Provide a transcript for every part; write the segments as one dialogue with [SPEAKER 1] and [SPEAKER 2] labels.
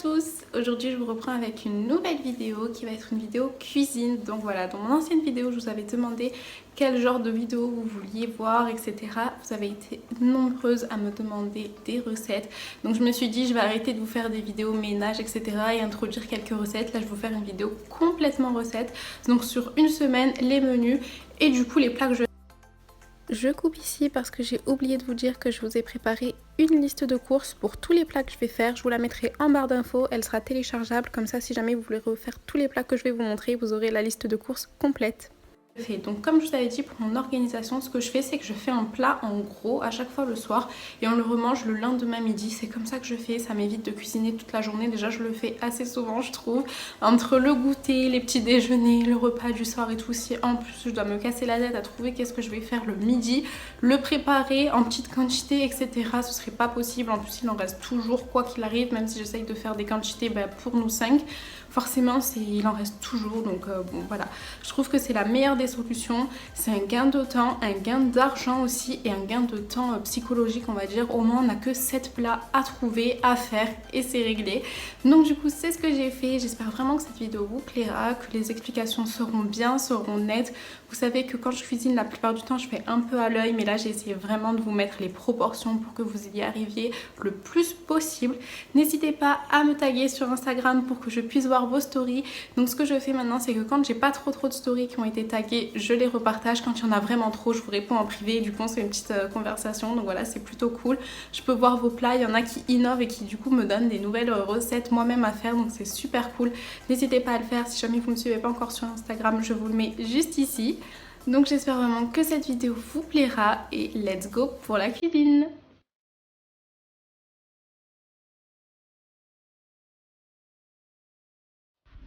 [SPEAKER 1] tous, aujourd'hui je vous reprends avec une nouvelle vidéo qui va être une vidéo cuisine. Donc voilà, dans mon ancienne vidéo je vous avais demandé quel genre de vidéo vous vouliez voir, etc. Vous avez été nombreuses à me demander des recettes. Donc je me suis dit je vais arrêter de vous faire des vidéos ménage, etc. et introduire quelques recettes. Là je vais vous faire une vidéo complètement recette. Donc sur une semaine, les menus et du coup les plats que je coupe ici parce que j'ai oublié de vous dire que je vous ai préparé une liste de courses pour tous les plats que je vais faire. Je vous la mettrai en barre d'infos, elle sera téléchargeable. Comme ça, si jamais vous voulez refaire tous les plats que je vais vous montrer, vous aurez la liste de courses complète. Donc comme je vous avais dit pour mon organisation, ce que je fais c'est que je fais un plat en gros à chaque fois le soir et on le remange le lendemain midi. C'est comme ça que je fais, ça m'évite de cuisiner toute la journée. Déjà je le fais assez souvent je trouve, entre le goûter, les petits déjeuners, le repas du soir et tout. Si en plus je dois me casser la tête à trouver qu'est-ce que je vais faire le midi, le préparer en petite quantité, etc., ce serait pas possible. En plus il en reste toujours quoi qu'il arrive, même si j'essaye de faire des quantités pour nous 5, forcément il en reste toujours. Donc bon voilà, je trouve que c'est la meilleure des solutions. C'est un gain de temps, un gain d'argent aussi et un gain de temps psychologique, on va dire. Au moins on n'a que 7 plats à trouver, à faire et c'est réglé. Donc du coup c'est ce que j'ai fait. J'espère vraiment que cette vidéo vous plaira, que les explications seront bien, seront nettes. Vous savez que quand je cuisine la plupart du temps je fais un peu à l'œil, mais là j'ai essayé vraiment de vous mettre les proportions pour que vous y arriviez le plus possible. N'hésitez pas à me taguer sur Instagram pour que je puisse voir vos stories. Donc ce que je fais maintenant c'est que quand j'ai pas trop de stories qui ont été taguées, je les repartage. Quand il y en a vraiment trop, je vous réponds en privé. Du coup on se fait une petite conversation, donc voilà, c'est plutôt cool. Je peux voir vos plats, il y en a qui innovent et qui du coup me donnent des nouvelles recettes moi-même à faire, donc c'est super cool. N'hésitez pas à le faire. Si jamais vous ne me suivez pas encore sur Instagram, je vous le mets juste ici. Donc j'espère vraiment que cette vidéo vous plaira et let's go pour la cuisine.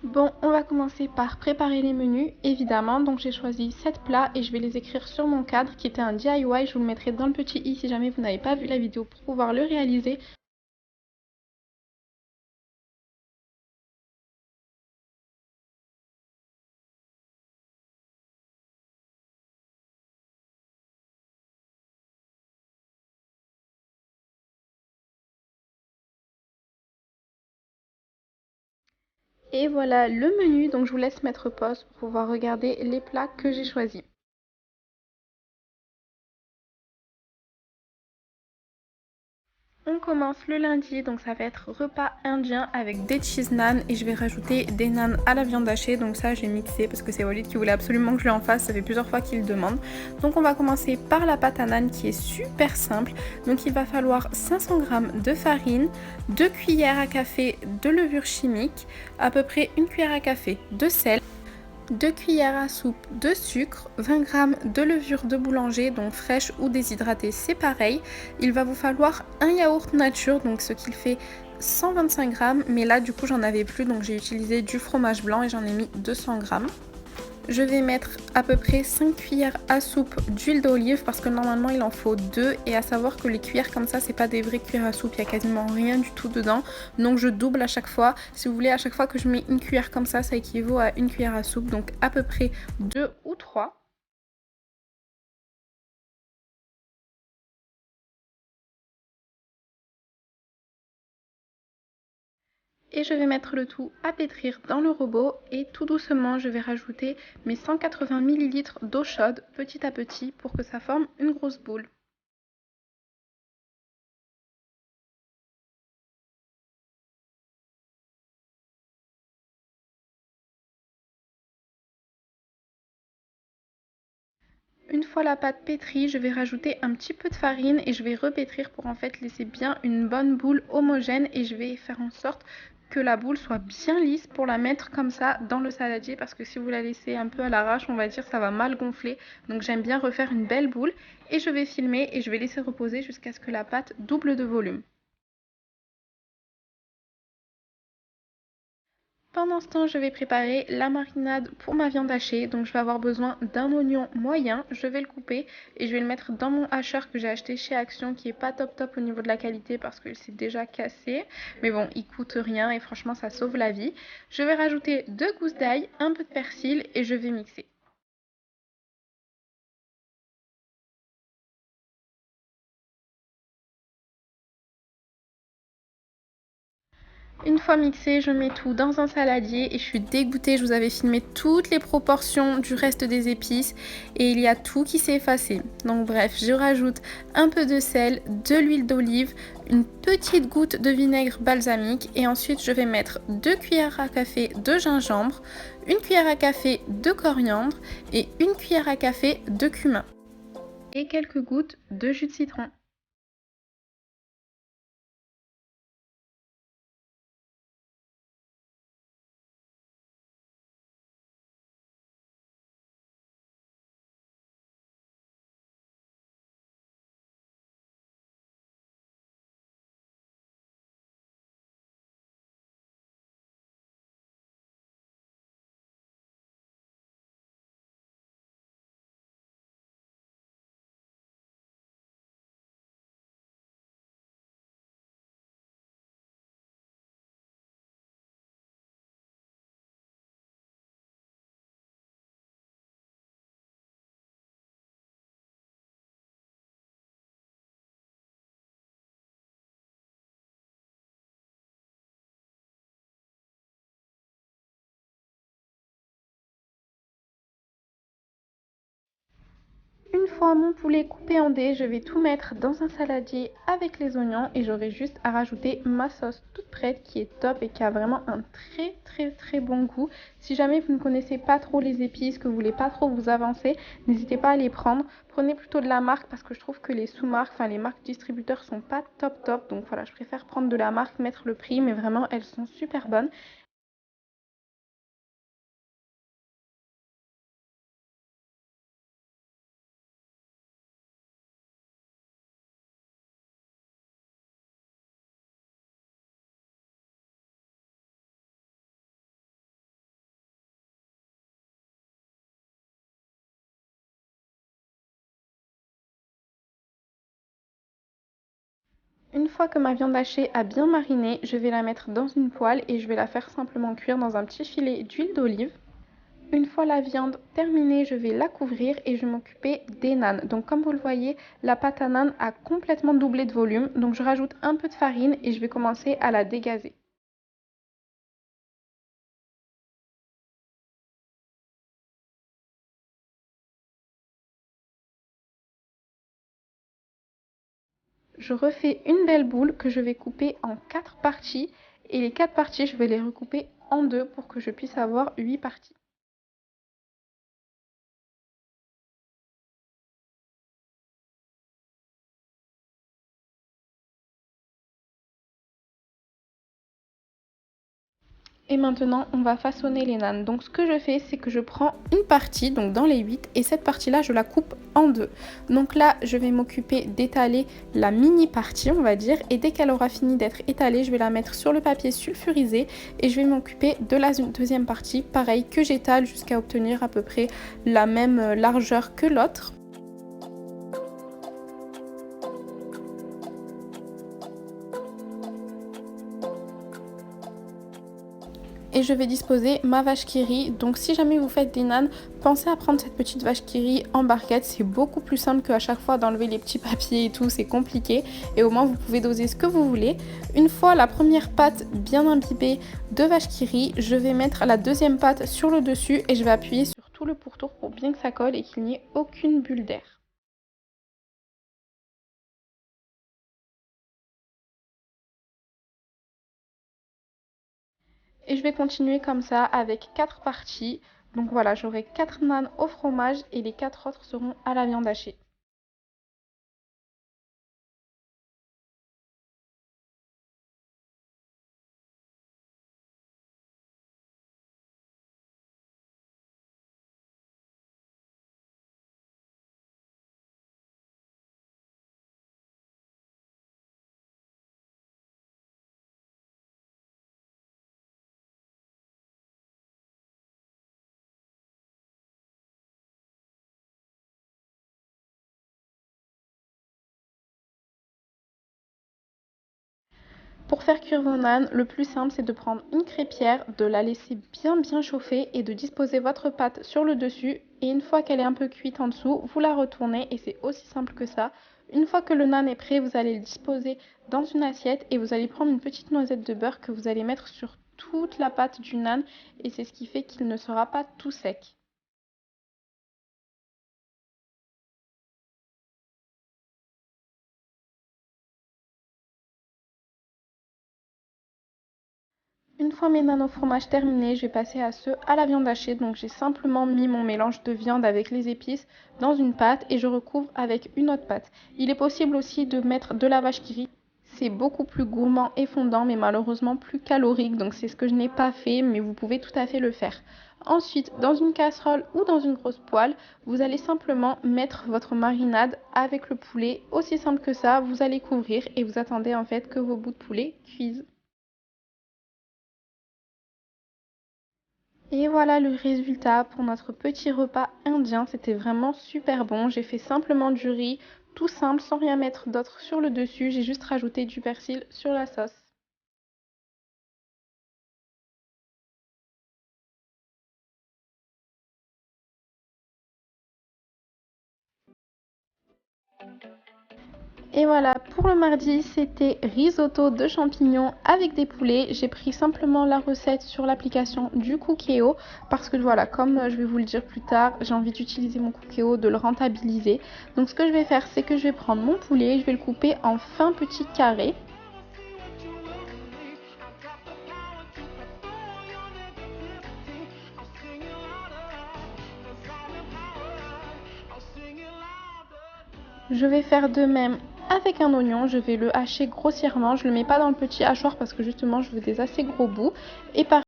[SPEAKER 1] Bon, on va commencer par préparer les menus, évidemment. Donc j'ai choisi 7 plats et je vais les écrire sur mon cadre qui était un DIY. Je vous le mettrai dans le petit i si jamais vous n'avez pas vu la vidéo pour pouvoir le réaliser. Et voilà le menu, donc je vous laisse mettre pause pour pouvoir regarder les plats que j'ai choisis. On commence le lundi, donc ça va être repas indien avec des cheese naan et je vais rajouter des naans à la viande hachée. Donc ça j'ai mixé parce que c'est Walid qui voulait absolument que je lui en fasse, ça fait plusieurs fois qu'il le demande. Donc on va commencer par la pâte à naan qui est super simple. Donc il va falloir 500 g de farine, 2 cuillères à café de levure chimique, à peu près 1 cuillère à café de sel, 2 cuillères à soupe de sucre, 20 g de levure de boulanger, donc fraîche ou déshydratée, c'est pareil. Il va vous falloir un yaourt nature, donc ce qu'il fait 125 g, mais là du coup j'en avais plus, donc j'ai utilisé du fromage blanc et j'en ai mis 200 g. Je vais mettre à peu près 5 cuillères à soupe d'huile d'olive parce que normalement il en faut 2, et à savoir que les cuillères comme ça c'est pas des vraies cuillères à soupe, il n'y a quasiment rien du tout dedans, donc je double à chaque fois. Si vous voulez, à chaque fois que je mets une cuillère comme ça équivaut à une cuillère à soupe, donc à peu près 2 ou 3. Et je vais mettre le tout à pétrir dans le robot et tout doucement je vais rajouter mes 180 ml d'eau chaude petit à petit pour que ça forme une grosse boule. Une fois la pâte pétrie, je vais rajouter un petit peu de farine et je vais repétrir pour en fait laisser bien une bonne boule homogène, et je vais faire en sorte que la boule soit bien lisse pour la mettre comme ça dans le saladier, parce que si vous la laissez un peu à l'arrache, on va dire, ça va mal gonfler. Donc j'aime bien refaire une belle boule et je vais filmer et je vais laisser reposer jusqu'à ce que la pâte double de volume. Pendant ce temps, je vais préparer la marinade pour ma viande hachée. Donc je vais avoir besoin d'un oignon moyen, je vais le couper et je vais le mettre dans mon hacheur que j'ai acheté chez Action, qui est pas top au niveau de la qualité parce qu'il s'est déjà cassé. Mais bon, il coûte rien et franchement ça sauve la vie. Je vais rajouter 2 gousses d'ail, un peu de persil et je vais mixer. Une fois mixé, je mets tout dans un saladier et je suis dégoûtée. Je vous avais filmé toutes les proportions du reste des épices et il y a tout qui s'est effacé. Donc bref, je rajoute un peu de sel, de l'huile d'olive, une petite goutte de vinaigre balsamique et ensuite je vais mettre 2 cuillères à café de gingembre, 1 cuillère à café de coriandre et 1 cuillère à café de cumin et quelques gouttes de jus de citron. Une fois mon poulet coupé en dés, je vais tout mettre dans un saladier avec les oignons et j'aurai juste à rajouter ma sauce toute prête qui est top et qui a vraiment un très bon goût. Si jamais vous ne connaissez pas trop les épices, que vous voulez pas trop vous avancer, n'hésitez pas à les prendre. Prenez plutôt de la marque parce que je trouve que les sous-marques, enfin les marques distributeurs sont pas top. Donc voilà, je préfère prendre de la marque, mettre le prix, mais vraiment elles sont super bonnes. Une fois que ma viande hachée a bien mariné, je vais la mettre dans une poêle et je vais la faire simplement cuire dans un petit filet d'huile d'olive. Une fois la viande terminée, je vais la couvrir et je vais m'occuper des nanes. Donc comme vous le voyez, la pâte à nanes a complètement doublé de volume. Donc je rajoute un peu de farine et je vais commencer à la dégazer. Je refais une belle boule que je vais couper en 4 parties et les 4 parties, je vais les recouper en deux pour que je puisse avoir 8 parties. Et maintenant, on va façonner les nanes. Donc ce que je fais, c'est que je prends une partie, donc dans les 8, et cette partie-là, je la coupe en deux. Donc là, je vais m'occuper d'étaler la mini partie, on va dire, et dès qu'elle aura fini d'être étalée, je vais la mettre sur le papier sulfurisé et je vais m'occuper de la deuxième partie, pareil, que j'étale jusqu'à obtenir à peu près la même largeur que l'autre. Et je vais disposer ma vache qui rit. Donc si jamais vous faites des nanes, pensez à prendre cette petite vache qui rit en barquette. C'est beaucoup plus simple qu'à chaque fois d'enlever les petits papiers et tout, c'est compliqué. Et au moins vous pouvez doser ce que vous voulez. Une fois la première pâte bien imbibée de vache qui rit, je vais mettre la deuxième pâte sur le dessus et je vais appuyer sur tout le pourtour pour bien que ça colle et qu'il n'y ait aucune bulle d'air. Et je vais continuer comme ça avec 4 parties. Donc voilà, j'aurai 4 nanes au fromage et les 4 autres seront à la viande hachée. Pour faire cuire vos nanes, le plus simple c'est de prendre une crêpière, de la laisser bien chauffer et de disposer votre pâte sur le dessus. Et une fois qu'elle est un peu cuite en dessous, vous la retournez et c'est aussi simple que ça. Une fois que le naan est prêt, vous allez le disposer dans une assiette et vous allez prendre une petite noisette de beurre que vous allez mettre sur toute la pâte du naan et c'est ce qui fait qu'il ne sera pas tout sec. Une fois mes naans au fromage terminés, je vais passer à ceux à la viande hachée. Donc j'ai simplement mis mon mélange de viande avec les épices dans une pâte et je recouvre avec une autre pâte. Il est possible aussi de mettre de la vache qui rit. C'est beaucoup plus gourmand et fondant mais malheureusement plus calorique. Donc c'est ce que je n'ai pas fait mais vous pouvez tout à fait le faire. Ensuite, dans une casserole ou dans une grosse poêle, vous allez simplement mettre votre marinade avec le poulet. Aussi simple que ça, vous allez couvrir et vous attendez en fait que vos bouts de poulet cuisent. Et voilà le résultat pour notre petit repas indien. C'était vraiment super bon. J'ai fait simplement du riz, tout simple, sans rien mettre d'autre sur le dessus. J'ai juste rajouté du persil sur la sauce. Et voilà, pour le mardi, c'était risotto de champignons avec des poulets. J'ai pris simplement la recette sur l'application du Cookéo parce que voilà, comme je vais vous le dire plus tard, j'ai envie d'utiliser mon Cookéo, de le rentabiliser. Donc ce que je vais faire, c'est que je vais prendre mon poulet, je vais le couper en fins petits carrés. Je vais faire de même avec un oignon, je vais le hacher grossièrement, je ne le mets pas dans le petit hachoir parce que justement je veux des assez gros bouts. Et par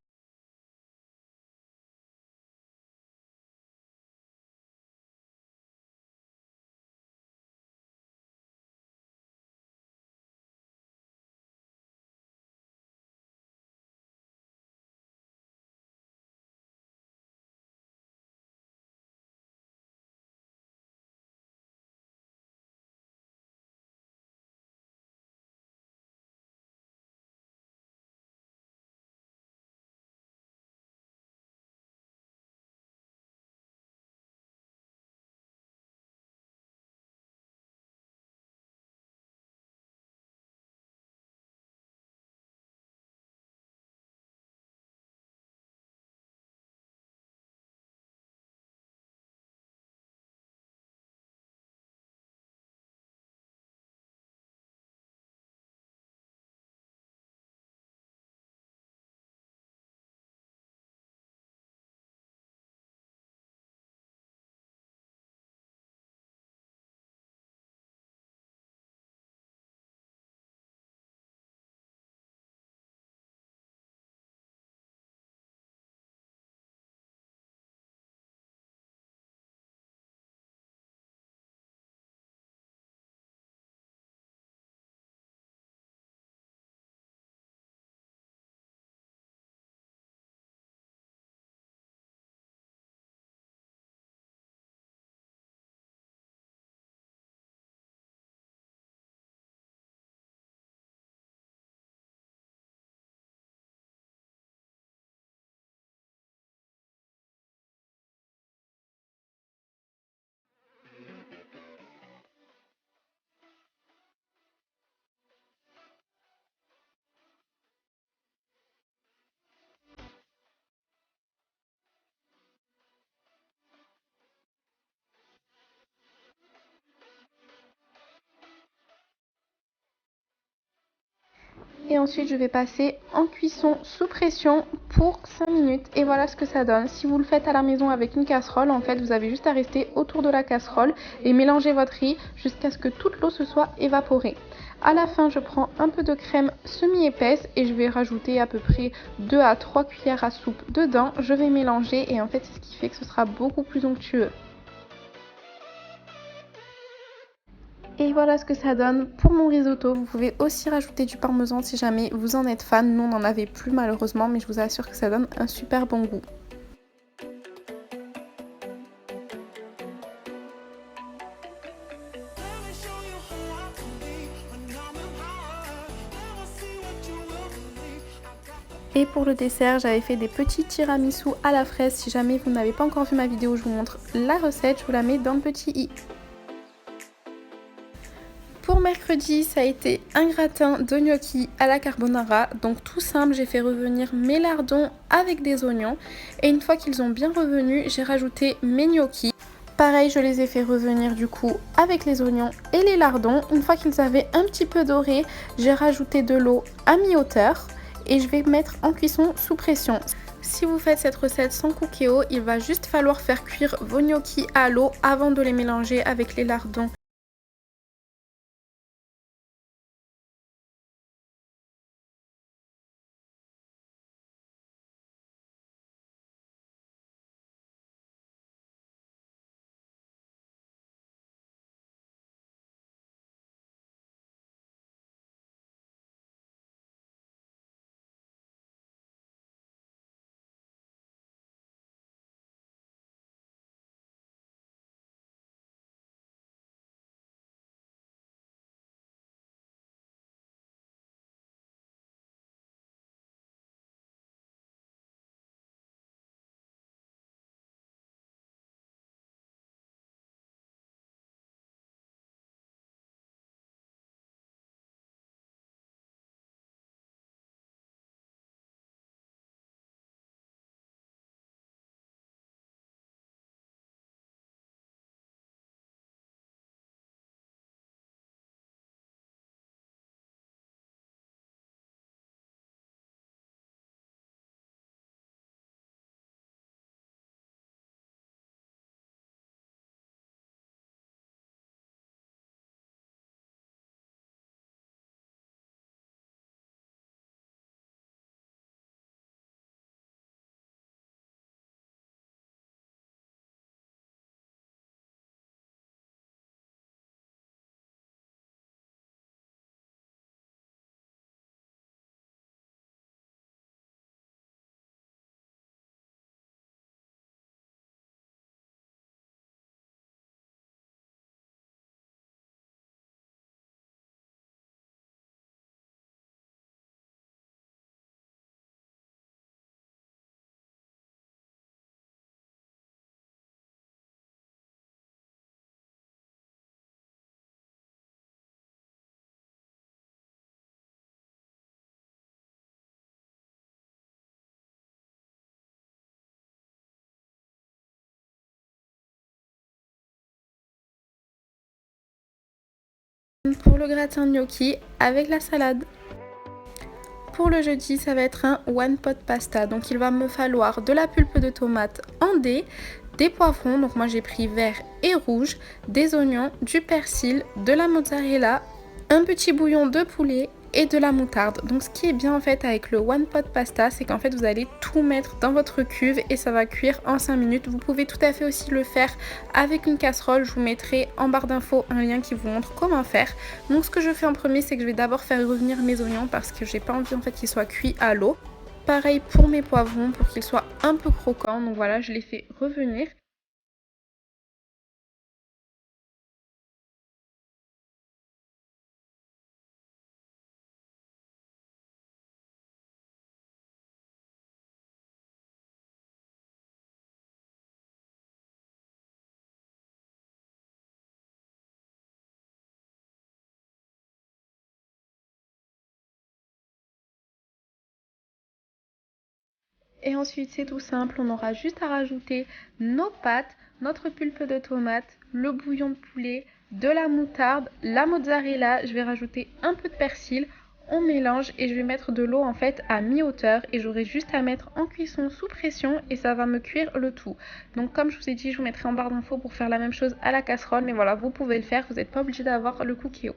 [SPEAKER 1] Et ensuite, je vais passer en cuisson sous pression pour 5 minutes. Et voilà ce que ça donne. Si vous le faites à la maison avec une casserole, en fait, vous avez juste à rester autour de la casserole et mélanger votre riz jusqu'à ce que toute l'eau se soit évaporée. À la fin, je prends un peu de crème semi-épaisse et je vais rajouter à peu près 2 à 3 cuillères à soupe dedans. Je vais mélanger et en fait, c'est ce qui fait que ce sera beaucoup plus onctueux. Et voilà ce que ça donne pour mon risotto. Vous pouvez aussi rajouter du parmesan si jamais vous en êtes fan. Nous, on n'en avait plus malheureusement, mais je vous assure que ça donne un super bon goût. Et pour le dessert, j'avais fait des petits tiramisu à la fraise. Si jamais vous n'avez pas encore vu ma vidéo, je vous montre la recette. Je vous la mets dans le petit i. mercredi, ça a été un gratin de gnocchi à la carbonara. Donc tout simple, j'ai fait revenir mes lardons avec des oignons. Et une fois qu'ils ont bien revenu, j'ai rajouté mes gnocchis. Pareil, je les ai fait revenir du coup avec les oignons et les lardons. Une fois qu'ils avaient un petit peu doré, j'ai rajouté de l'eau à mi-hauteur. Et je vais mettre en cuisson sous pression. Si vous faites cette recette sans cookéo, il va juste falloir faire cuire vos gnocchis à l'eau avant de les mélanger avec les lardons. Pour le gratin gnocchi avec la salade. Pour le jeudi, ça va être un one pot pasta. Donc il va me falloir de la pulpe de tomate en dés, des poivrons, donc moi j'ai pris vert et rouge, des oignons, du persil, de la mozzarella, un petit bouillon de poulet et de la moutarde. Donc ce qui est bien en fait avec le one pot pasta, c'est qu'en fait vous allez tout mettre dans votre cuve et ça va cuire en 5 minutes. Vous pouvez tout à fait aussi le faire avec une casserole. Je vous mettrai en barre d'infos un lien qui vous montre comment faire. Donc ce que je fais en premier, c'est que je vais d'abord faire revenir mes oignons parce que j'ai pas envie en fait qu'ils soient cuits à l'eau. Pareil pour mes poivrons pour qu'ils soient un peu croquants. Donc voilà, je les fais revenir. Et ensuite, c'est tout simple, on aura juste à rajouter nos pâtes, notre pulpe de tomate, le bouillon de poulet, de la moutarde, la mozzarella, je vais rajouter un peu de persil, on mélange et je vais mettre de l'eau en fait à mi-hauteur et j'aurai juste à mettre en cuisson sous pression et ça va me cuire le tout. Donc comme je vous ai dit, je vous mettrai en barre d'infos pour faire la même chose à la casserole, mais voilà, vous pouvez le faire, vous n'êtes pas obligé d'avoir le cookéo.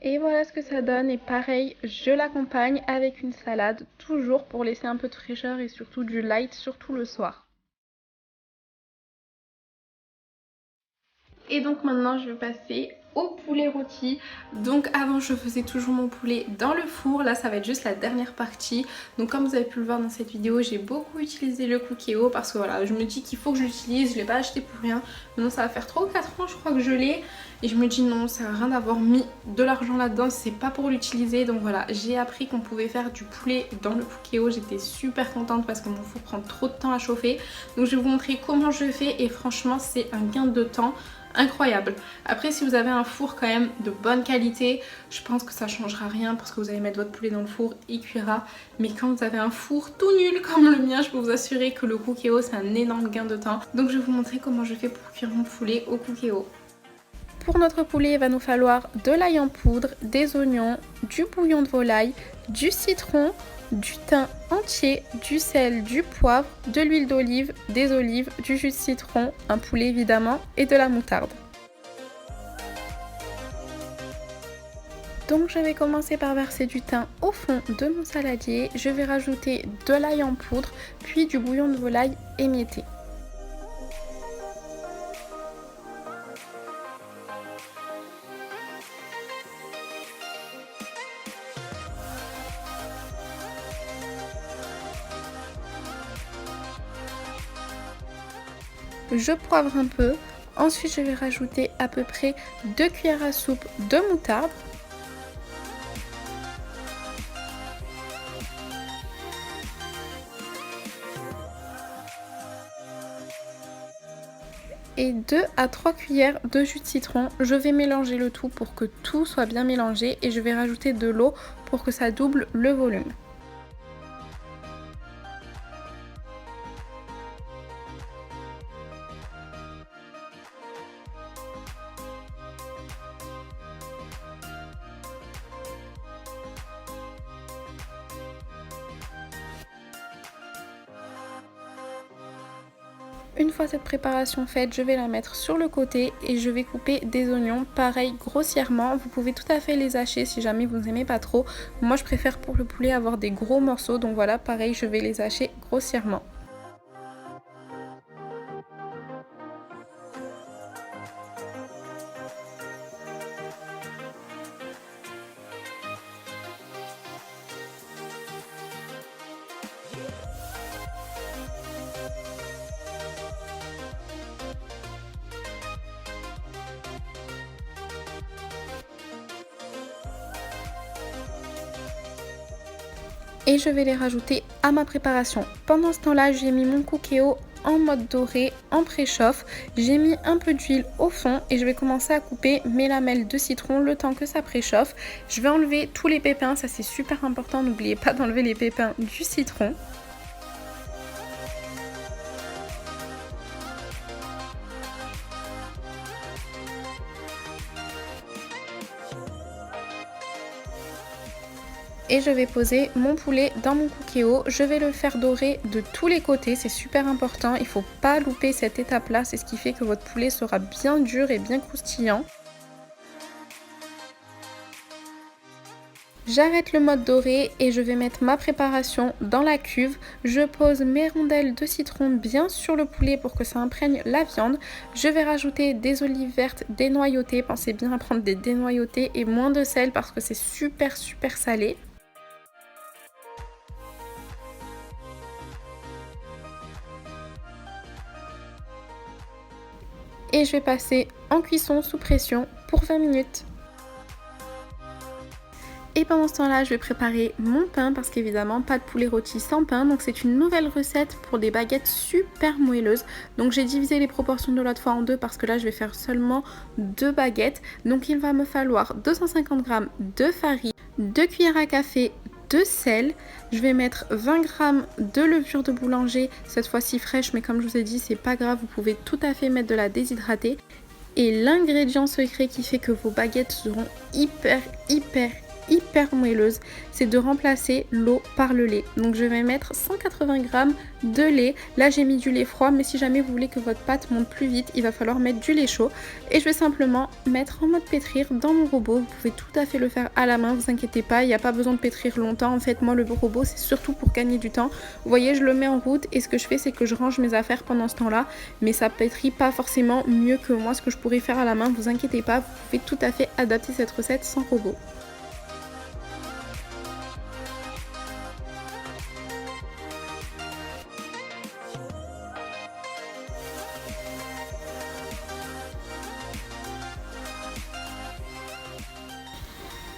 [SPEAKER 1] Et voilà ce que ça donne, et pareil, je l'accompagne avec une salade, toujours pour laisser un peu de fraîcheur et surtout du light, surtout le soir. Et donc maintenant je vais passer au poulet rôti. Donc avant je faisais toujours mon poulet dans le four, là ça va être juste la dernière partie. Donc comme vous avez pu le voir dans cette vidéo, j'ai beaucoup utilisé le Cookéo parce que voilà, je me dis qu'il faut que je l'utilise, je ne l'ai pas acheté pour rien. Maintenant ça va faire 3 ou 4 ans je crois que je l'ai, et je me dis non, ça sert à rien d'avoir mis de l'argent là-dedans, c'est pas pour l'utiliser. Donc voilà, j'ai appris qu'on pouvait faire du poulet dans le Cookéo, j'étais super contente parce que mon four prend trop de temps à chauffer. Donc je vais vous montrer comment je fais et franchement c'est un gain de temps incroyable. Après si vous avez un four quand même de bonne qualité, je pense que ça changera rien parce que vous allez mettre votre poulet dans le four, il cuira. Mais quand vous avez un four tout nul comme le mien, je peux vous assurer que le Cookéo c'est un énorme gain de temps. Donc je vais vous montrer comment je fais pour cuire mon poulet au Cookéo. Pour notre poulet, il va nous falloir de l'ail en poudre, des oignons, du bouillon de volaille, du citron, du thym entier, du sel, du poivre, de l'huile d'olive, des olives, du jus de citron, un poulet évidemment et de la moutarde. Donc je vais commencer par verser du thym au fond de mon saladier, je vais rajouter de l'ail en poudre, puis du bouillon de volaille émietté. Je poivre un peu, ensuite je vais rajouter à peu près 2 cuillères à soupe de moutarde. Et 2 à 3 cuillères de jus de citron. Je vais mélanger le tout pour que tout soit bien mélangé et je vais rajouter de l'eau pour que ça double le volume. Une fois cette préparation faite, je vais la mettre sur le côté et je vais couper des oignons, pareil grossièrement. Vous pouvez tout à fait les hacher si jamais vous n'aimez pas trop. Moi je préfère pour le poulet avoir des gros morceaux, donc voilà, pareil je vais les hacher grossièrement. Et je vais les rajouter à ma préparation. Pendant ce temps-là, j'ai mis mon Cookéo en mode doré, en préchauffe. J'ai mis un peu d'huile au fond et je vais commencer à couper mes lamelles de citron le temps que ça préchauffe. Je vais enlever tous les pépins, ça c'est super important, n'oubliez pas d'enlever les pépins du citron. Et je vais poser mon poulet dans mon Cookéo. Je vais le faire dorer de tous les côtés, c'est super important. Il ne faut pas louper cette étape-là, c'est ce qui fait que votre poulet sera bien dur et bien croustillant. J'arrête le mode doré et je vais mettre ma préparation dans la cuve. Je pose mes rondelles de citron bien sur le poulet pour que ça imprègne la viande. Je vais rajouter des olives vertes dénoyautées. Pensez bien à prendre des dénoyautées et moins de sel parce que c'est super salé. Et je vais passer en cuisson sous pression pour 20 minutes. Et pendant ce temps-là, je vais préparer mon pain parce qu'évidemment, pas de poulet rôti sans pain. Donc c'est une nouvelle recette pour des baguettes super moelleuses. Donc j'ai divisé les proportions de l'autre fois en deux parce que là, je vais faire seulement 2 baguettes. Donc il va me falloir 250 g de farine, 2 cuillères à café de sel. Je vais mettre 20 g de levure de boulanger, cette fois-ci fraîche, mais comme je vous ai dit, c'est pas grave, vous pouvez tout à fait mettre de la déshydratée. Et l'ingrédient secret qui fait que vos baguettes seront hyper hyper moelleuse, c'est de remplacer l'eau par le lait. Donc je vais mettre 180 g de lait. Là j'ai mis du lait froid, mais si jamais vous voulez que votre pâte monte plus vite, il va falloir mettre du lait chaud. Et je vais simplement mettre en mode pétrir dans mon robot. Vous pouvez tout à fait le faire à la main, vous inquiétez pas, il n'y a pas besoin de pétrir longtemps. En fait moi le robot c'est surtout pour gagner du temps. Vous voyez, je le mets en route et ce que je fais c'est que je range mes affaires pendant ce temps-là, mais ça pétrit pas forcément mieux que moi ce que je pourrais faire à la main. Vous inquiétez pas, vous pouvez tout à fait adapter cette recette sans robot.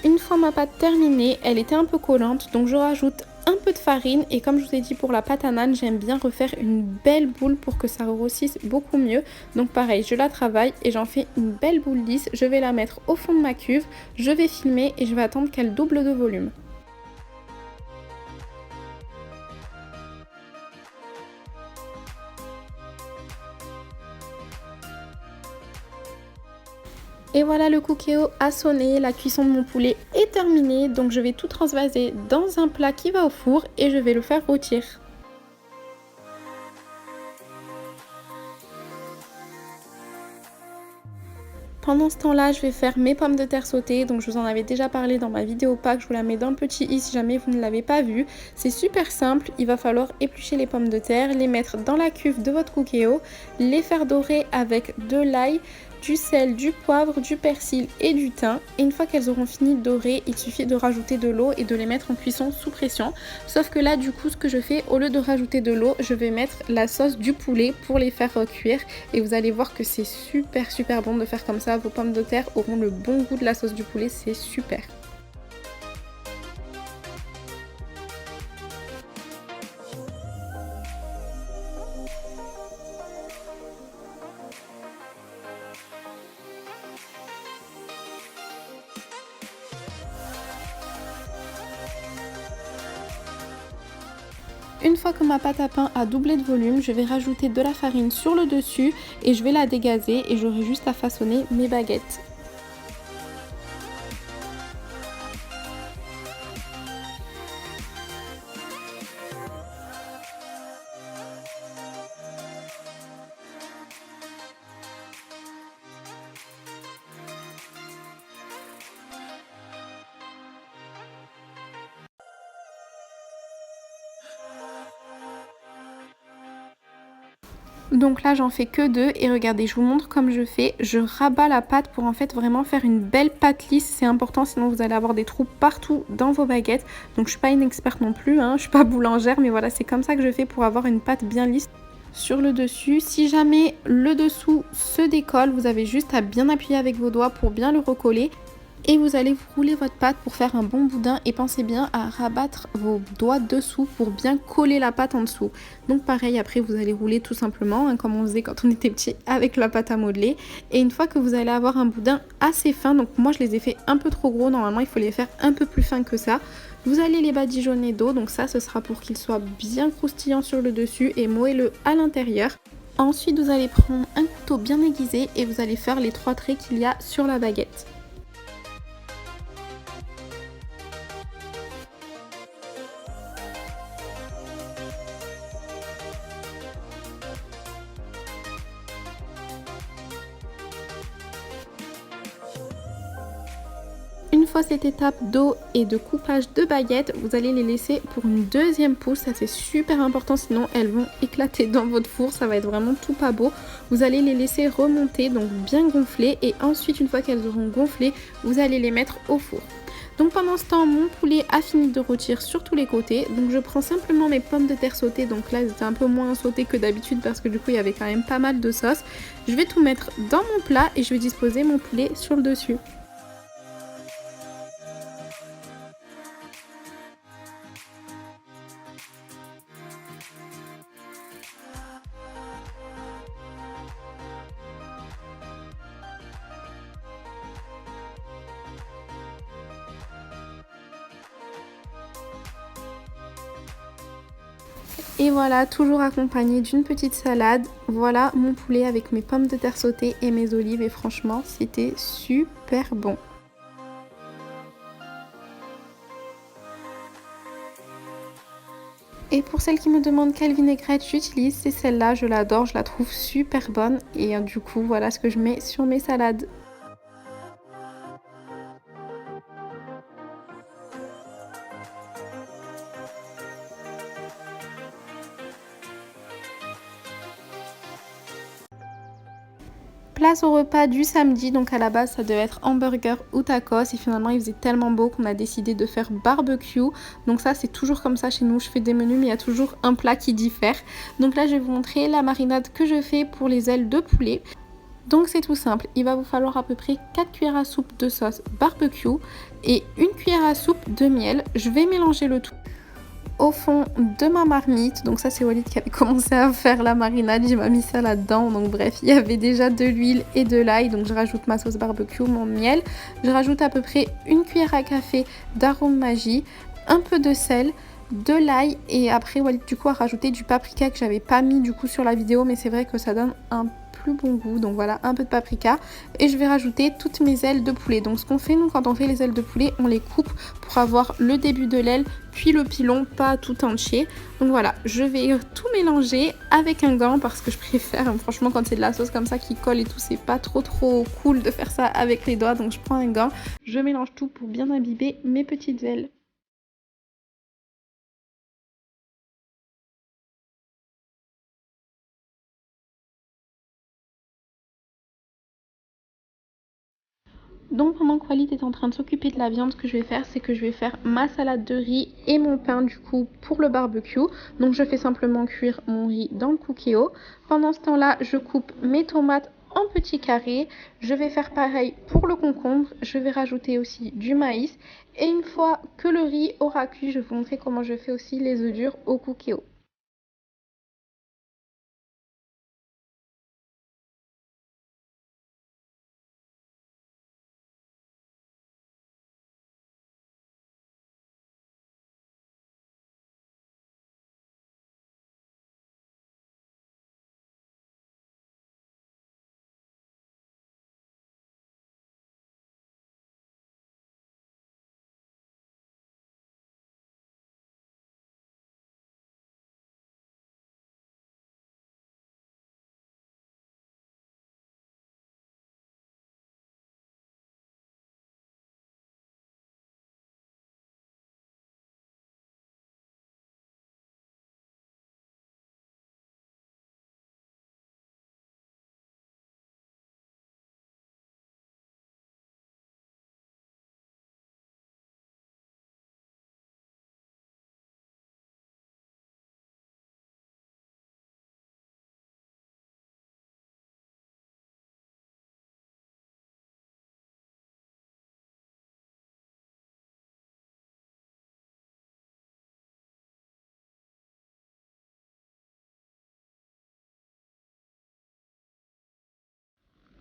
[SPEAKER 1] Une fois ma pâte terminée, elle était un peu collante, donc je rajoute un peu de farine et comme je vous ai dit pour la pâte à naan, j'aime bien refaire une belle boule pour que ça grossisse beaucoup mieux. Donc pareil, je la travaille et j'en fais une belle boule lisse. Je vais la mettre au fond de ma cuve, je vais filmer et je vais attendre qu'elle double de volume. Et voilà, le cookéo a sonné, la cuisson de mon poulet est terminée, donc je vais tout transvaser dans un plat qui va au four et je vais le faire rôtir. Pendant ce temps-là, je vais faire mes pommes de terre sautées, donc je vous en avais déjà parlé dans ma vidéo pack, je vous la mets dans le petit i si jamais vous ne l'avez pas vue. C'est super simple, il va falloir éplucher les pommes de terre, les mettre dans la cuve de votre cookéo, les faire dorer avec de l'ail, du sel, du poivre, du persil et du thym. Et une fois qu'elles auront fini de dorer, il suffit de rajouter de l'eau et de les mettre en cuisson sous pression. Sauf que là, du coup, ce que je fais, au lieu de rajouter de l'eau, je vais mettre la sauce du poulet pour les faire cuire. Et vous allez voir que c'est super bon de faire comme ça. Vos pommes de terre auront le bon goût de la sauce du poulet, c'est super. Une fois que ma pâte à pain a doublé de volume, je vais rajouter de la farine sur le dessus et je vais la dégazer et j'aurai juste à façonner mes baguettes. Donc là j'en fais que 2 et regardez, je vous montre comme je fais. Je rabats la pâte pour en fait vraiment faire une belle pâte lisse, c'est important sinon vous allez avoir des trous partout dans vos baguettes. Donc je suis pas une experte non plus, je suis pas boulangère, mais voilà, c'est comme ça que je fais pour avoir une pâte bien lisse sur le dessus. Si jamais le dessous se décolle, vous avez juste à bien appuyer avec vos doigts pour bien le recoller. Et vous allez vous rouler votre pâte pour faire un bon boudin et pensez bien à rabattre vos doigts dessous pour bien coller la pâte en dessous. Donc pareil, après vous allez rouler tout simplement comme on faisait quand on était petit avec la pâte à modeler. Et une fois que vous allez avoir un boudin assez fin, donc moi je les ai fait un peu trop gros, normalement il faut les faire un peu plus fins que ça. Vous allez les badigeonner d'eau, donc ça ce sera pour qu'ils soient bien croustillants sur le dessus et moelleux à l'intérieur. Ensuite vous allez prendre un couteau bien aiguisé et vous allez faire les 3 traits qu'il y a sur la baguette. Une fois cette étape d'eau et de coupage de baguettes, vous allez les laisser pour une deuxième pousse. Ça c'est super important, sinon elles vont éclater dans votre four, ça va être vraiment tout pas beau. Vous allez les laisser remonter, donc bien gonfler, et ensuite une fois qu'elles auront gonflé, vous allez les mettre au four. Donc pendant ce temps, mon poulet a fini de rôtir sur tous les côtés. Donc je prends simplement mes pommes de terre sautées. Donc là, c'était un peu moins sauté que d'habitude parce que du coup, il y avait quand même pas mal de sauce. Je vais tout mettre dans mon plat et je vais disposer mon poulet sur le dessus. Et voilà, toujours accompagné d'une petite salade. Voilà mon poulet avec mes pommes de terre sautées et mes olives. Et franchement, c'était super bon. Et pour celles qui me demandent quelle vinaigrette j'utilise, c'est celle-là, je l'adore, je la trouve super bonne. Et du coup, voilà ce que je mets sur mes salades. Place au repas du samedi, donc à la base ça devait être hamburger ou tacos et finalement il faisait tellement beau qu'on a décidé de faire barbecue. Donc ça c'est toujours comme ça chez nous, je fais des menus mais il y a toujours un plat qui diffère. Donc là je vais vous montrer la marinade que je fais pour les ailes de poulet. Donc c'est tout simple, il va vous falloir à peu près 4 cuillères à soupe de sauce barbecue et 1 cuillère à soupe de miel. Je vais mélanger le tout au fond de ma marmite. Donc ça c'est Walid qui avait commencé à faire la marinade, j'ai mis ça là-dedans. Donc bref, il y avait déjà de l'huile et de l'ail, donc je rajoute ma sauce barbecue, mon miel, je rajoute à peu près 1 cuillère à café d'arôme magie, un peu de sel, de l'ail et après Walid du coup a rajouté du paprika que j'avais pas mis du coup sur la vidéo, mais c'est vrai que ça donne un plus bon goût. Donc voilà, un peu de paprika et je vais rajouter toutes mes ailes de poulet. Donc ce qu'on fait nous quand on fait les ailes de poulet, on les coupe pour avoir le début de l'aile puis le pilon, pas tout entier. Donc voilà, je vais tout mélanger avec un gant parce que je préfère, franchement quand c'est de la sauce comme ça qui colle et tout, c'est pas trop cool de faire ça avec les doigts. Donc je prends un gant, je mélange tout pour bien imbiber mes petites ailes. Donc pendant que Walid est en train de s'occuper de la viande, ce que je vais faire, c'est que je vais faire ma salade de riz et mon pain du coup pour le barbecue. Donc je fais simplement cuire mon riz dans le cookéo. Pendant ce temps-là, je coupe mes tomates en petits carrés. Je vais faire pareil pour le concombre. Je vais rajouter aussi du maïs. Et une fois que le riz aura cuit, je vais vous montrer comment je fais aussi les œufs durs au cookéo.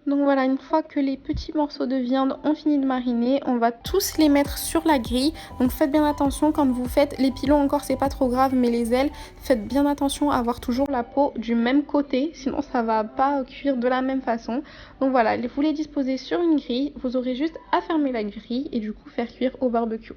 [SPEAKER 1] Donc voilà, une fois que les petits morceaux de viande ont fini de mariner, on va tous les mettre sur la grille. Donc faites bien attention quand vous faites les pilons, encore c'est pas trop grave, mais les ailes, faites bien attention à avoir toujours la peau du même côté, sinon ça va pas cuire de la même façon. Donc voilà, vous les disposez sur une grille, vous aurez juste à fermer la grille et du coup faire cuire au barbecue.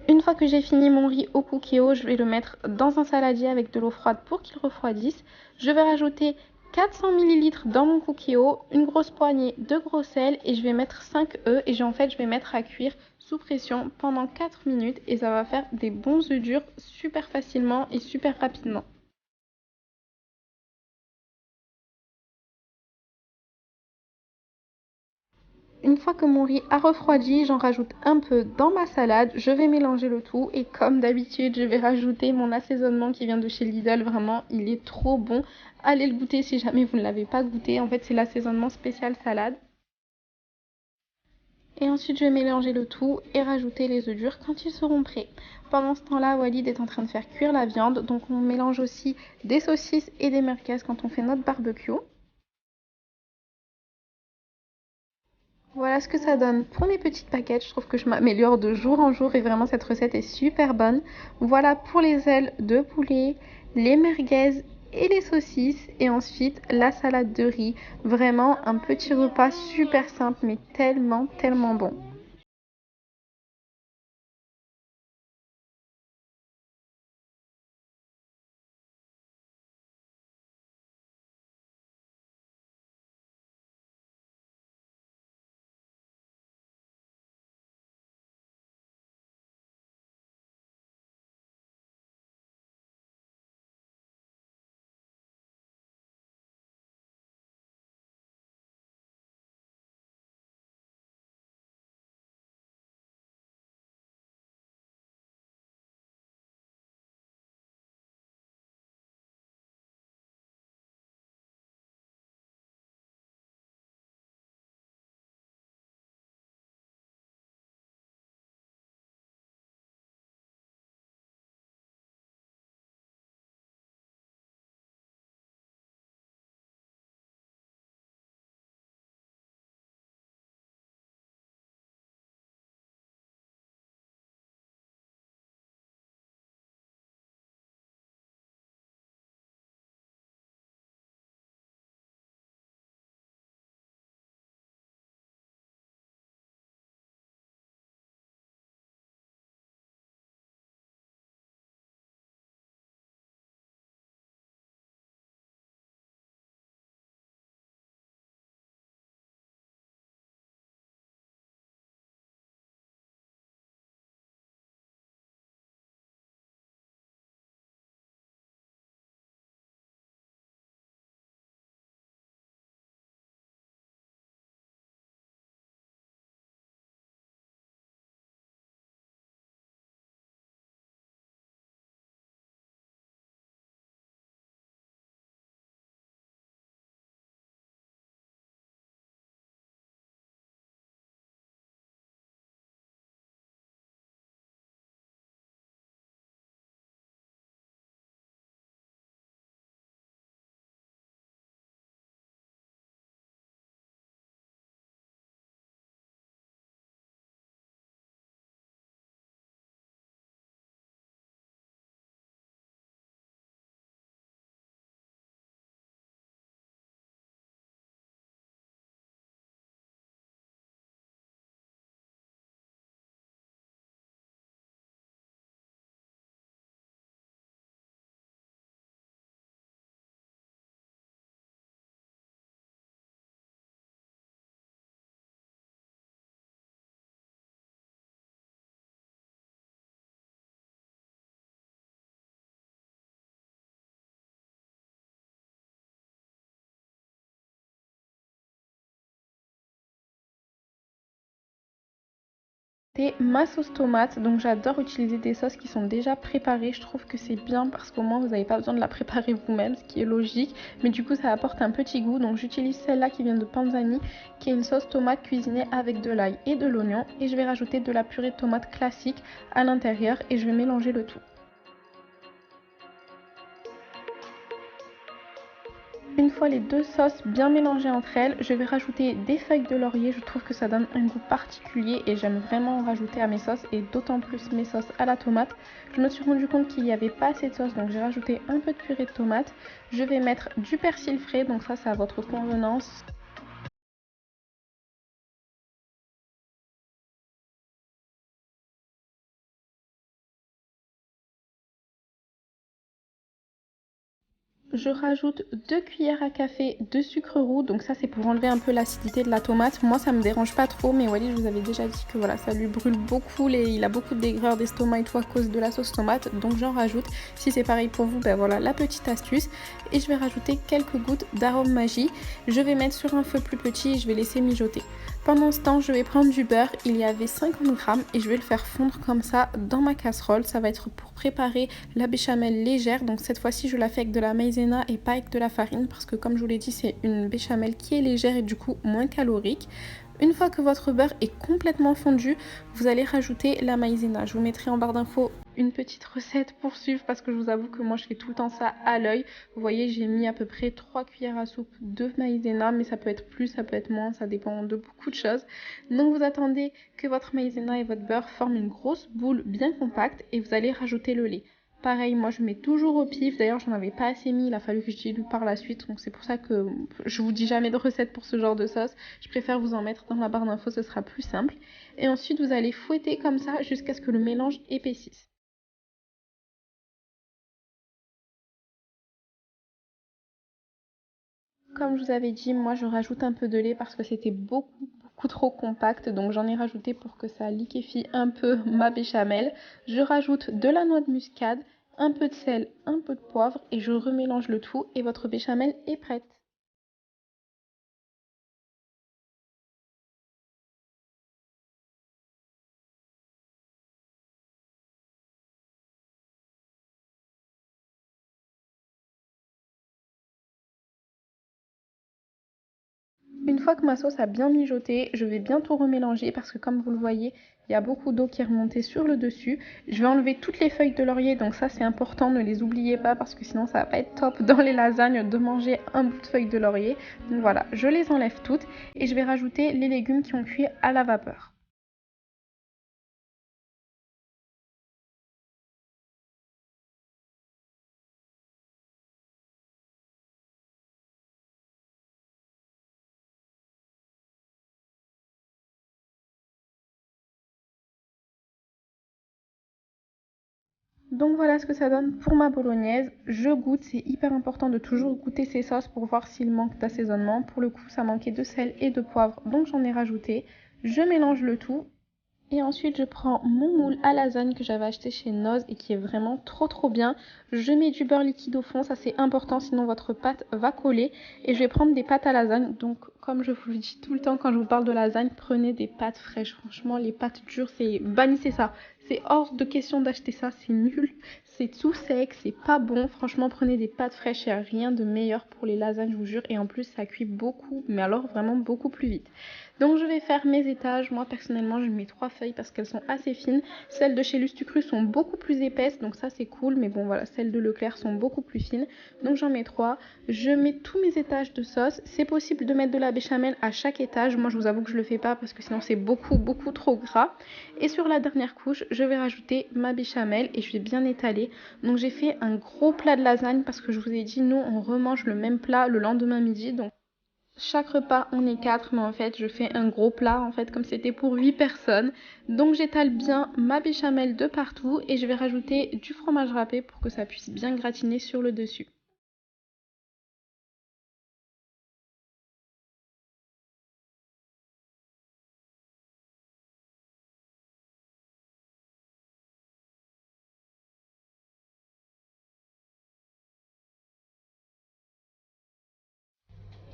[SPEAKER 1] Une fois que j'ai fini mon riz au cookéo, je vais le mettre dans un saladier avec de l'eau froide pour qu'il refroidisse. Je vais rajouter 400 ml dans mon cookéo, une grosse poignée de gros sel et je vais mettre 5 œufs et je vais mettre à cuire sous pression pendant 4 minutes et ça va faire des bons œufs durs super facilement et super rapidement. Une fois que mon riz a refroidi, j'en rajoute un peu dans ma salade, je vais mélanger le tout et comme d'habitude, je vais rajouter mon assaisonnement qui vient de chez Lidl, vraiment il est trop bon. Allez le goûter si jamais vous ne l'avez pas goûté, en fait c'est l'assaisonnement spécial salade. Et ensuite je vais mélanger le tout et rajouter les œufs durs quand ils seront prêts. Pendant ce temps-là, Walid est en train de faire cuire la viande, donc on mélange aussi des saucisses et des merguez quand on fait notre barbecue. Voilà ce que ça donne pour mes petites baguettes. Je trouve que je m'améliore de jour en jour et vraiment cette recette est super bonne. Voilà pour les ailes de poulet, les merguez et les saucisses et ensuite la salade de riz. Vraiment un petit repas super simple mais tellement tellement bon. C'est ma sauce tomate, donc j'adore utiliser des sauces qui sont déjà préparées. Je trouve que c'est bien parce qu'au moins vous n'avez pas besoin de la préparer vous-même, ce qui est logique, mais du coup ça apporte un petit goût. Donc j'utilise celle-là qui vient de Panzani, qui est une sauce tomate cuisinée avec de l'ail et de l'oignon, et je vais rajouter de la purée de tomate classique à l'intérieur et je vais mélanger le tout. Une fois les deux sauces bien mélangées entre elles, je vais rajouter des feuilles de laurier. Je trouve que ça donne un goût particulier et j'aime vraiment en rajouter à mes sauces et d'autant plus mes sauces à la tomate. Je me suis rendu compte qu'il n'y avait pas assez de sauce donc j'ai rajouté un peu de purée de tomate. Je vais mettre du persil frais, donc ça c'est à votre convenance. Je rajoute 2 cuillères à café de sucre roux, donc ça c'est pour enlever un peu l'acidité de la tomate. Moi ça me dérange pas trop, mais Wally je vous avais déjà dit que voilà, ça lui brûle beaucoup, il a beaucoup de d'aigreur d'estomac et tout à cause de la sauce tomate, donc j'en rajoute. Si c'est pareil pour vous, ben voilà la petite astuce. Et je vais rajouter quelques gouttes d'arôme magie. Je vais mettre sur un feu plus petit et je vais laisser mijoter. Pendant ce temps, je vais prendre du beurre, il y avait 50 grammes et je vais le faire fondre comme ça dans ma casserole. Ça va être pour préparer la béchamel légère, donc cette fois-ci je la fais avec de la maïzena et pas avec de la farine parce que comme je vous l'ai dit, c'est une béchamel qui est légère et du coup moins calorique. Une fois que votre beurre est complètement fondu, vous allez rajouter la maïzena. Je vous mettrai en barre d'infos une petite recette pour suivre parce que je vous avoue que moi je fais tout le temps ça à l'œil. Vous voyez, j'ai mis à peu près 3 cuillères à soupe de maïzena, mais ça peut être plus, ça peut être moins, ça dépend de beaucoup de choses. Donc vous attendez que votre maïzena et votre beurre forment une grosse boule bien compacte et vous allez rajouter le lait. pareil, moi je mets toujours au pif. D'ailleurs, j'en avais pas assez mis, il a fallu que je dilue par la suite. Donc c'est pour ça que je vous dis jamais de recette pour ce genre de sauce. Je préfère vous en mettre dans la barre d'infos, ce sera plus simple. Et ensuite, vous allez fouetter comme ça jusqu'à ce que le mélange épaississe. Comme je vous avais dit, moi je rajoute un peu de lait parce que c'était beaucoup trop compact. Donc j'en ai rajouté pour que ça liquéfie un peu ma béchamel. Je rajoute de la noix de muscade, un peu de sel, un peu de poivre et je remélange le tout et votre béchamel est prête. Une fois que ma sauce a bien mijoté, je vais bien tout remélanger parce que comme vous le voyez, il y a beaucoup d'eau qui est remontée sur le dessus. Je vais enlever toutes les feuilles de laurier, donc ça c'est important, ne les oubliez pas parce que sinon ça va pas être top dans les lasagnes de manger un bout de feuille de laurier. Donc voilà, je les enlève toutes et je vais rajouter les légumes qui ont cuit à la vapeur. Donc voilà ce que ça donne pour ma bolognaise. Je goûte, c'est hyper important de toujours goûter ces sauces pour voir s'il manque d'assaisonnement. Pour le coup, ça manquait de sel et de poivre, donc j'en ai rajouté. Je mélange le tout. Et ensuite, je prends mon moule à lasagne que j'avais acheté chez Noz et qui est vraiment trop bien. Je mets du beurre liquide au fond, ça c'est important, sinon votre pâte va coller. Et je vais prendre des pâtes à lasagne. Donc, comme je vous le dis tout le temps quand je vous parle de lasagne, prenez des pâtes fraîches. Franchement, les pâtes dures, c'est bannissez ça. C'est hors de question d'acheter ça, c'est nul. C'est tout sec, c'est pas bon. Franchement, prenez des pâtes fraîches, il n'y a rien de meilleur pour les lasagnes, je vous jure. Et en plus, ça cuit beaucoup, mais alors vraiment beaucoup plus vite. Donc je vais faire mes étages. Moi personnellement je mets 3 feuilles parce qu'elles sont assez fines. Celles de chez Lustucru sont beaucoup plus épaisses, donc ça c'est cool. Mais bon voilà, celles de Leclerc sont beaucoup plus fines. Donc j'en mets 3. Je mets tous mes étages de sauce. C'est possible de mettre de la béchamel à chaque étage. Moi je vous avoue que je le fais pas parce que sinon c'est beaucoup trop gras. Et sur la dernière couche, je vais rajouter ma béchamel et je vais bien étaler. Donc j'ai fait un gros plat de lasagne parce que je vous ai dit, nous on remange le même plat le lendemain midi. Donc chaque repas on est 4, mais en fait je fais un gros plat en fait comme c'était pour 8 personnes. Donc j'étale bien ma béchamel de partout et je vais rajouter du fromage râpé pour que ça puisse bien gratiner sur le dessus.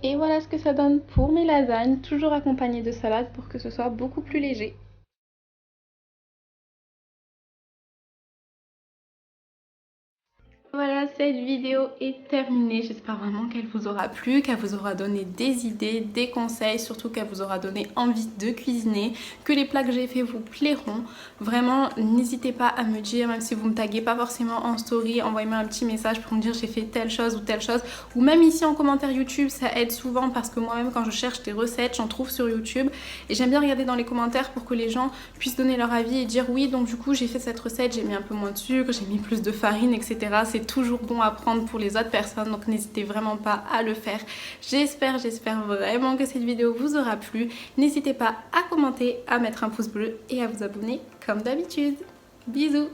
[SPEAKER 1] Et voilà ce que ça donne pour mes lasagnes, toujours accompagnées de salade pour que ce soit beaucoup plus léger. Voilà, cette vidéo est terminée. J'espère vraiment qu'elle vous aura plu, qu'elle vous aura donné des idées, des conseils, surtout qu'elle vous aura donné envie de cuisiner, que les plats que j'ai fait vous plairont. Vraiment, n'hésitez pas à me dire, même si vous me taguez pas forcément en story, envoyez-moi un petit message pour me dire j'ai fait telle chose, ou même ici en commentaire YouTube, ça aide souvent parce que moi-même quand je cherche des recettes, j'en trouve sur YouTube et j'aime bien regarder dans les commentaires pour que les gens puissent donner leur avis et dire oui, donc du coup j'ai fait cette recette, j'ai mis un peu moins de sucre, j'ai mis plus de farine, etc. C'est toujours bon à prendre pour les autres personnes, donc n'hésitez vraiment pas à le faire. J'espère vraiment que cette vidéo vous aura plu. N'hésitez pas à commenter, à mettre un pouce bleu et à vous abonner comme d'habitude. Bisous!